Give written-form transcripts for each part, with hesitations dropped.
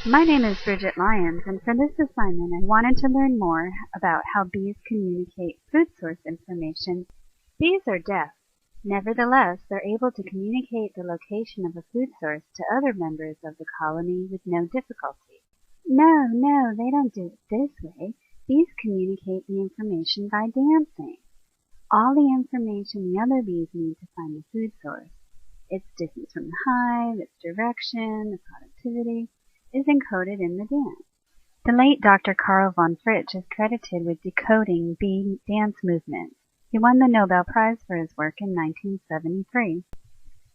My name is Crdit Lyons, and for this assignment I wanted to learn more about how bees communicate food source information. Bees are deaf. Nevertheless, they're able to communicate the location of a food source to other members of the colony with no difficulty. No, they don't do it this way. Bees communicate the information by dancing. All the information the other bees need to find the food source, its distance from the hive, its direction, the productivity, is encoded in the dance. The late Dr. Carl von Fritsch is credited with decoding bee dance movements. He won the Nobel Prize for his work in 1973.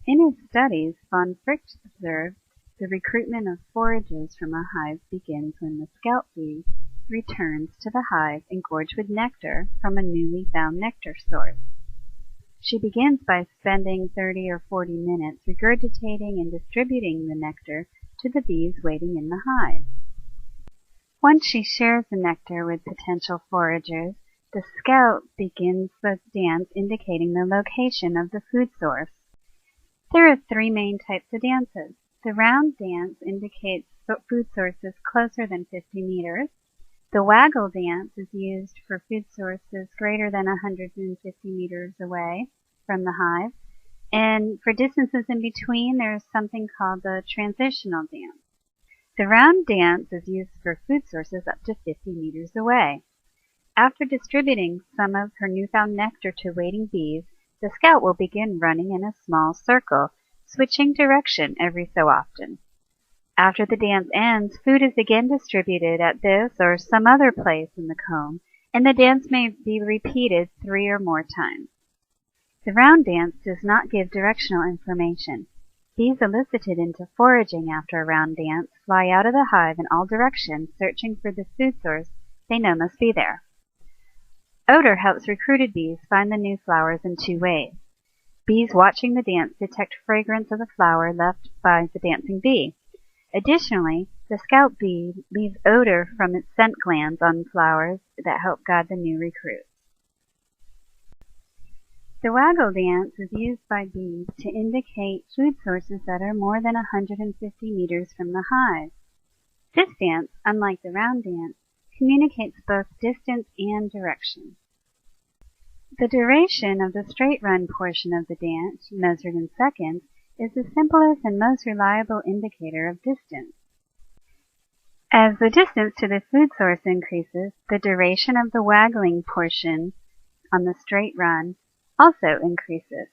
In his studies, von Fritsch observed the recruitment of foragers from a hive begins when the scout bee returns to the hive engorged with nectar from a newly found nectar source. She begins by spending 30 or 40 minutes regurgitating and distributing the nectar to the bees waiting in the hive. Once she shares the nectar with potential foragers, the scout begins the dance indicating the location of the food source. There are three main types of dances. The round dance indicates food sources closer than 50 meters. The waggle dance is used for food sources greater than 150 meters away from the hive. And for distances in between, there is something called the transitional dance. The round dance is used for food sources up to 50 meters away. After distributing some of her newfound nectar to waiting bees, the scout will begin running in a small circle, switching direction every so often. After the dance ends, food is again distributed at this or some other place in the comb, and the dance may be repeated 3 or more times. The round dance does not give directional information. Bees elicited into foraging after a round dance fly out of the hive in all directions, searching for the food source they know must be there. Odor helps recruited bees find the new flowers in 2 ways. Bees watching the dance detect fragrance of the flower left by the dancing bee. Additionally, the scout bee leaves odor from its scent glands on flowers that help guide the new recruits. The waggle dance is used by bees to indicate food sources that are more than 150 meters from the hive. This dance, unlike the round dance, communicates both distance and direction. The duration of the straight run portion of the dance, measured in seconds, is the simplest and most reliable indicator of distance. As the distance to the food source increases, the duration of the waggling portion on the straight run also increases.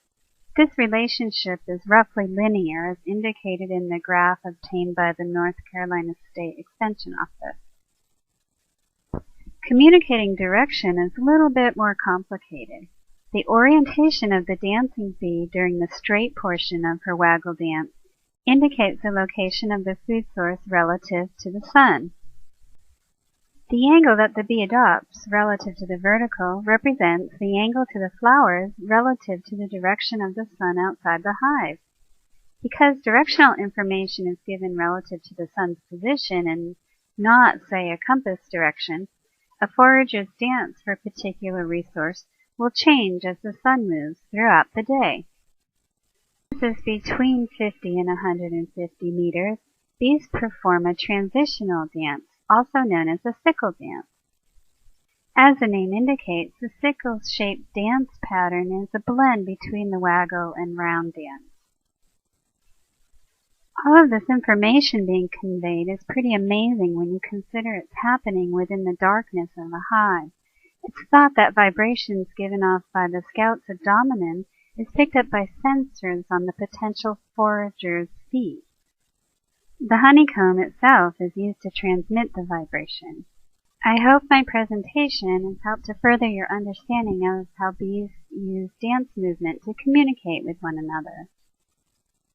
This relationship is roughly linear as indicated in the graph obtained by the North Carolina State Extension Office. Communicating direction is a little bit more complicated. The orientation of the dancing bee during the straight portion of her waggle dance indicates the location of the food source relative to the sun. The angle that the bee adopts relative to the vertical represents the angle to the flowers relative to the direction of the sun outside the hive. Because directional information is given relative to the sun's position and not, say, a compass direction, a forager's dance for a particular resource will change as the sun moves throughout the day. This is between 50 and 150 meters. Bees perform a transitional dance, also known as a sickle dance. As the name indicates, the sickle-shaped dance pattern is a blend between the waggle and round dance. All of this information being conveyed is pretty amazing when you consider it's happening within the darkness of a hive. It's thought that vibrations given off by the scout's abdomen is picked up by sensors on the potential forager's feet. The honeycomb itself is used to transmit the vibration. I hope my presentation has helped to further your understanding of how bees use dance movement to communicate with one another.